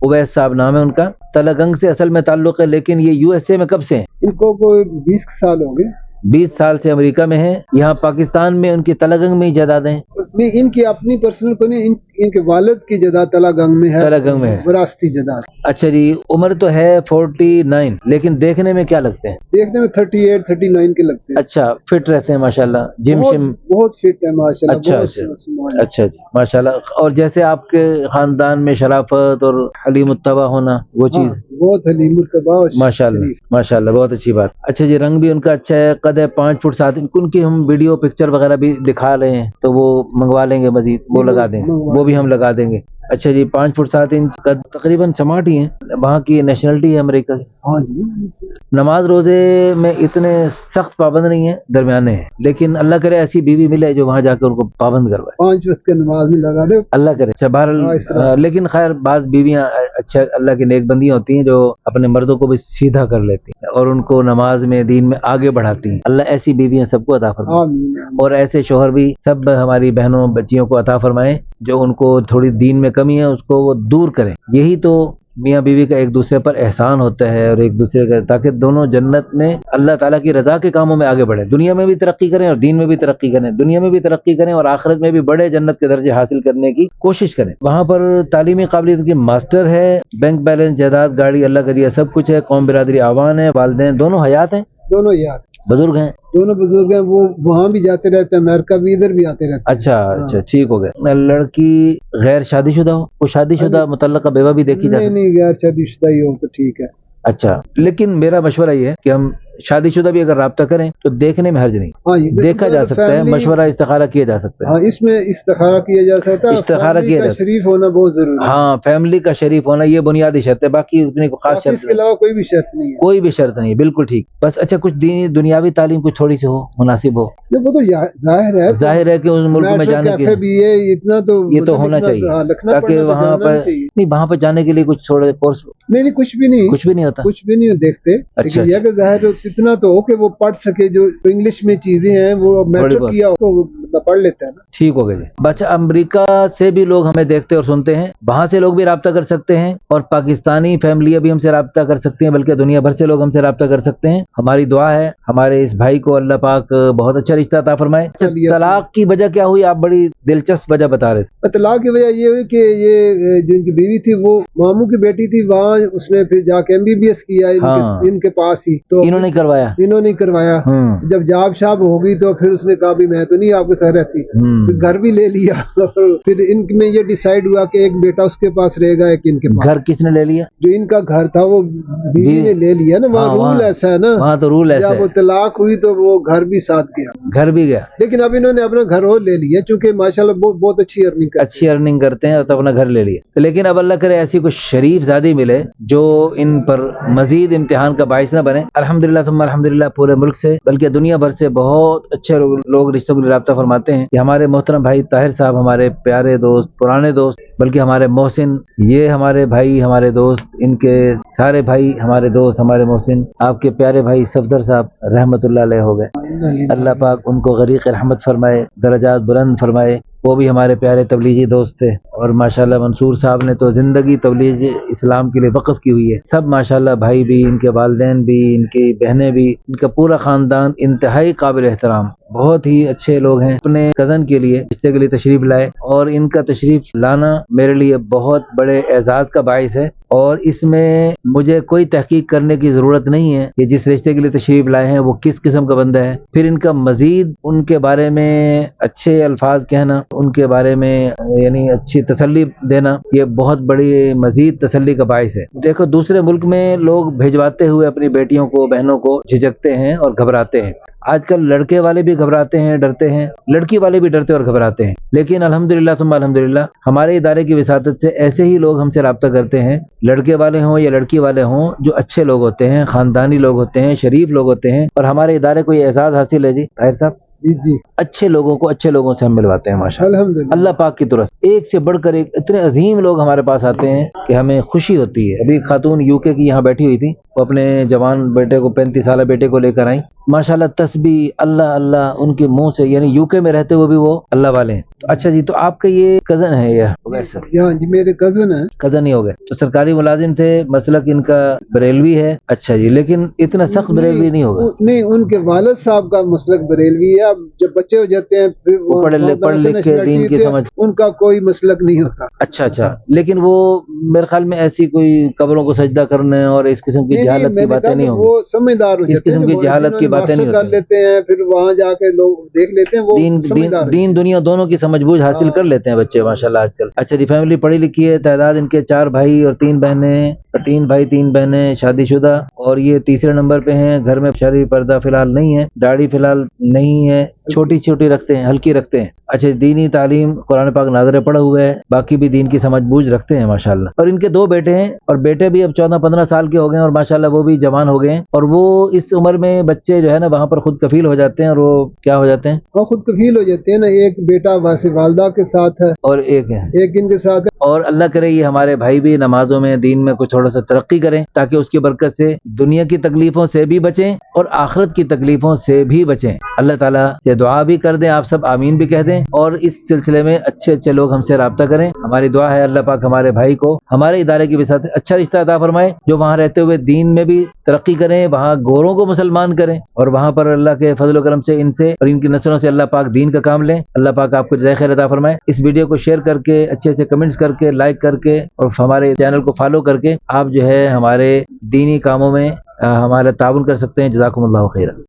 उवैस साहब नाम है उनका, तलागंग से असल में ताल्लुक़ है, लेकिन ये यूएसए में कब से हैं? इनको कोई 20 साल हो गए। 20 साल से अमेरिका में हैं। यहाँ पाकिस्तान में उनकी तलागंग में ही जायदादें हैं। नहीं, इनकी अपनी पर्सनल को नहीं, इनके वालिद की जायदाद तलागंग में है, तलागंग में है। विरासती जायदाद। अच्छा जी, उम्र तो है 49, लेकिन देखने में क्या लगते हैं? देखने में 38 39 के लगते हैं। अच्छा, फिट रहते हैं माशाल्लाह, जिम शिम। बहुत फिट है माशाल्लाह। अच्छा अच्छा जी, माशाल्लाह। और जैसे आपके खानदान में शराफत और हलीमुत्तवा होना, वो चीज़ बहुत हलीमुत्तवा माशाल्लाह माशाल्लाह, बहुत अच्छी बात। अच्छा जी, रंग भी उनका अच्छा है, कद है 5 फुट 7 इंच। उनकी हम वीडियो पिक्चर वगैरह भी दिखा रहे हैं, तो वो मंगवा लेंगे मजीद, वो लगा दें, वो भी हम लगा देंगे। अच्छा जी, 5 फुट 7 इंच का, तकरीबन समाट ही है। वहाँ की नेशनलिटी है अमेरिका की। हाँ जी। नमाज रोजे में इतने सख्त पाबंद नहीं है, दरमियाने हैं, लेकिन अल्लाह करे ऐसी बीवी मिले जो वहाँ जाकर उनको पाबंद करवाए, 5 वक्त के नमाज में लगा दे, अल्लाह करे। अच्छा, बहरहाल लेकिन खैर बात बीवियाँ अच्छा अल्लाह की नेक बंदियाँ होती हैं जो अपने मर्दों को भी सीधा कर लेती हैं और उनको नमाज में दीन में आगे बढ़ाती हैं। अल्लाह ऐसी बीवियाँ सबको अता फरमाए और ऐसे शोहर भी सब हमारी बहनों बच्चियों को अता फरमाए जो उनको थोड़ी दीन में कमी है उसको वो दूर करें। यही तो मियाँ बीवी का एक दूसरे पर एहसान होता है और एक दूसरे का, ताकि दोनों जन्नत में अल्लाह ताला की रजा के कामों में आगे बढ़े, दुनिया में भी तरक्की करें और दीन में भी तरक्की करें, दुनिया में भी तरक्की करें और आखिरत में भी बड़े जन्नत के दर्जे हासिल करने की कोशिश करें। वहाँ पर तालीमी काबिलियत की मास्टर है, बैंक बैलेंस, जायदाद, गाड़ी अल्लाह का दिया सब कुछ है, कौम बिरादरी आवान है, वालिदैन दोनों हयात हैं, दोनों याद बुजुर्ग हैं, दोनों बुजुर्ग हैं। वो वहाँ भी जाते रहते हैं, अमेरिका भी, इधर भी आते रहते हैं। अच्छा, ठीक हो गया। लड़की गैर शादीशुदा हो, वो शादीशुदा मुतल्लका बेवा भी देखी जा सकती है? नहीं, गैर शादीशुदा ही हो तो ठीक है। अच्छा, लेकिन मेरा मशवरा ये है कि हम शादीशुदा भी अगर राब्ता करें तो देखने में हर्ज नहीं। हाँ, देखा जा सकता है, मशवरा इस्तिखारा किया जा सकता है। हाँ, इसमें इस्तिखारा किया जा सकता है, इस्तिखारा किया जा सकता है, शरीफ होना बहुत जरूरी है। हाँ, फैमिली का शरीफ होना ये बुनियादी शर्त है, बाकी उतनी को खास शर्त, इसके अलावा कोई भी शर्त नहीं है, कोई भी शर्त नहीं है, बिल्कुल ठीक। बस अच्छा कुछ दुनियावी तालीम कुछ थोड़ी सी हो, मुनासिब हो। वो तो जाहिर है कि उस मुल्क में जाने के भी है, इतना तो ये तो होना चाहिए, ताकि वहाँ पर नहीं, वहाँ पर जाने के लिए कुछ थोड़े कोर्स नहीं, कुछ भी नहीं होता, कुछ भी नहीं देखते। अच्छा, यह कि जाहिर इतना तो हो कि वो पढ़ सके, जो इंग्लिश में चीजें हैं वो मैटर किया हो तो पढ़ लेता है ना। ठीक हो गए। बच्चा अमेरिका से भी लोग हमें देखते और सुनते हैं, वहाँ से लोग भी राब्ता कर सकते हैं और पाकिस्तानी फैमिलियाँ भी हमसे राब्ता कर सकती हैं, बल्कि दुनिया भर से लोग हमसे राब्ता कर सकते हैं। हमारी दुआ है हमारे इस भाई को अल्लाह पाक बहुत अच्छा रिश्ता अता फरमाए। तलाक की वजह क्या हुई? आप बड़ी दिलचस्प वजह बता रहे थे। तलाक की वजह ये हुई कि ये जो इनकी बीवी थी वो मामू की बेटी थी, वहाँ उसने फिर जाके MBBS किया इनके पास ही, तो इन्होंने करवाया। जब जाब शाब होगी तो फिर उसने कहा भी मैं तो नहीं आपके साथ रहती, फिर घर भी ले लिया। फिर इनमें ये डिसाइड हुआ कि एक बेटा उसके पास रहेगा, एक इनके पास। घर किसने ले लिया? जो इनका घर था वो बीवी ने ले लिया ना, वहाँ रूल ऐसा है ना, वहाँ तो रूल ऐसा है। जब वो तलाक हुई तो वो घर भी साथ गया, घर भी गया, लेकिन अब इन्होंने अपना घर और ले लिया, क्योंकि माशाल्लाह बहुत अच्छी अर्निंग करते हैं, तो अपना घर ले लिया। लेकिन अब अल्लाह करे ऐसी कुछ शरीफ ज़ादी मिले जो इन पर मजीद इम्तिहान का बाइस न बने। अल्हम्दुलिल्लाह तुम अल्हम्दुलिल्लाह पूरे मुल्क से बल्कि दुनिया भर से बहुत अच्छे लोग रिश्तों के लिए राब्ता फरमाते हैं। हमारे मोहतरम भाई ताहिर साहब, हमारे प्यारे दोस्त, पुराने दोस्त, बल्कि हमारे मोहसिन, ये हमारे भाई, हमारे दोस्त, इनके सारे भाई हमारे दोस्त, हमारे मोहसिन, आपके प्यारे भाई सफदर साहब रहमतुल्लाह अलैह हो गए। अल्लाह पाक उनको गरीक़ रहमत फरमाए, दरजात बुलंद फरमाए। वो भी हमारे प्यारे तबलीगी दोस्त थे और माशाल्लाह मंसूर साहब ने तो ज़िंदगी तबलीग इस्लाम के लिए वक़्फ़ की हुई है। सब माशाल्लाह भाई भी, इनके वालिदैन भी, इनकी बहनें भी, इनका पूरा ख़ानदान इंतहाई काबिल एहतराम, बहुत ही अच्छे लोग हैं। अपने कज़न के लिए, रिश्ते के लिए तशरीफ़ लाए और इनका तशरीफ़ लाना मेरे लिए बहुत बड़े एजाज़ का बाइस है और इसमें मुझे कोई तहकीक करने की ज़रूरत नहीं है कि जिस रिश्ते के लिए तशरीफ़ लाए हैं वो किस किस्म का बंदा है। फिर इनका मज़ीद उनके बारे में अच्छे अल्फाज कहना, उनके बारे में यानी अच्छी तसल्ली देना, ये बहुत बड़ी मज़ीद तसल्ली का बाइस है। देखो दूसरे मुल्क में लोग भिजवाते हुए अपनी बेटियों को, बहनों को झिझकते हैं और घबराते हैं। आजकल लड़के वाले भी घबराते हैं, डरते हैं, लड़की वाले भी डरते और घबराते हैं। लेकिन अल्हम्दुलिल्लाह तुम अल्हम्दुलिल्लाह हमारे इदारे की विसातत से ऐसे ही लोग हमसे राब्ता करते हैं, लड़के वाले हों या लड़की वाले हों, जो अच्छे लोग होते हैं, खानदानी लोग होते हैं, शरीफ लोग होते हैं और हमारे इदारे को ये एहसास हासिल है जी ताहिर साहब। जी اچھے لوگوں کو اچھے لوگوں سے ہم ملواتے ہیں ماشاءاللہ. الحمدللہ. اللہ پاک کی طرف ایک سے بڑھ کر ایک اتنے عظیم لوگ ہمارے پاس آتے ہیں کہ ہمیں خوشی ہوتی ہے. ابھی ایک خاتون یو کے کی یہاں بیٹھی ہوئی تھی, وہ اپنے جوان بیٹے کو 35 سالہ بیٹے کو لے کر آئیں. ماشاءاللہ تسبیح اللہ اللہ ان کے منہ سے, یعنی یو کے میں رہتے ہوئے بھی وہ اللہ والے ہیں. تو اچھا جی, تو آپ کا یہ کزن ہے یا سر؟ ہاں جی میرے کزن ہیں. کزن ہی ہو گئے. تو سرکاری ملازم تھے, مسلک ان کا بریلوی ہے. اچھا جی, لیکن اتنا سخت بریلوی نہیں ہوگا. نہیں, ان کے والد صاحب کا مسلک بریلوی ہے. اب جب بچے ہو جاتے ہیں پھر وہ پڑھ لکھ کے دین کی سمجھ, ان کا کوئی مسلک نہیں ہوتا. اچھا اچھا, لیکن وہ میرے خیال میں ایسی کوئی قبروں کو سجدہ کرنے اور اس قسم کی جہالت کی باتیں نہیں ہوں گی. وہ سمجھدار ہو اس قسم کی جہالت کی باتیں نہیں کر لیتے ہیں, پھر وہاں جا کے لوگ دیکھ لیتے ہیں. وہ دین دنیا دونوں کی سمجھ بوجھ حاصل کر لیتے ہیں بچے ماشاءاللہ آج کل. اچھا جی, فیملی پڑھی لکھی ہے, تعداد ان کے 4 بھائی اور 3 بہنیں, 3 بھائی 3 بہنیں شادی شدہ, اور یہ تیسرے نمبر پہ ہیں. گھر میں شرعی پردہ فی الحال نہیں ہے, داڑھی فی الحال نہیں ہے, چھوٹی چھوٹی رکھتے ہیں, ہلکی رکھتے ہیں. اچھا, دینی تعلیم قرآن پاک ناظرے پڑھا ہوا ہے, باقی بھی دین کی سمجھ بوجھ رکھتے ہیں ماشاءاللہ. اور ان کے 2 بیٹے ہیں, اور بیٹے بھی اب 14-15 سال کے ہو گئے ہیں, اور ماشاءاللہ وہ بھی جوان ہو گئے ہیں. اور وہ اس عمر میں بچے جو ہے نا وہاں پر خود کفیل ہو جاتے ہیں, اور وہ کیا ہو جاتے ہیں, وہ خود کفیل ہو جاتے ہیں نا. ایک بیٹا ویسے والدہ کے ساتھ ہے اور ایک ان کے ساتھ ہے. اور اللہ کرے یہ ہمارے بھائی بھی نمازوں میں دین میں کچھ تھوڑا سا ترقی کریں, تاکہ اس کی برکت سے دنیا کی تکلیفوں سے بھی بچیں اور آخرت کی تکلیفوں سے بھی بچیں. اللہ تعالیٰ سے دعا بھی کر دیں, آپ سب آمین بھی کہہ دیں, اور اس سلسلے میں اچھے اچھے لوگ ہم سے رابطہ کریں. ہماری دعا ہے اللہ پاک ہمارے بھائی کو ہمارے ادارے کی وجہ سے اچھا رشتہ عطا فرمائے, جو وہاں رہتے ہوئے دین میں بھی ترقی کریں, وہاں گوروں کو مسلمان کریں, اور وہاں پر اللہ کے فضل و کرم سے ان سے اور ان کی نسلوں سے اللہ پاک دین کا کام لیں. اللہ پاک آپ کو جزائے خیر عطا فرمائے. اس ویڈیو کو شیئر کر کے, اچھے اچھے کمنٹس کر کے, لائک کر کے, اور ہمارے چینل کو فالو کر کے آپ جو ہے ہمارے دینی کاموں میں ہمارا تعاون کر سکتے ہیں. جزاکم اللہ خیرا.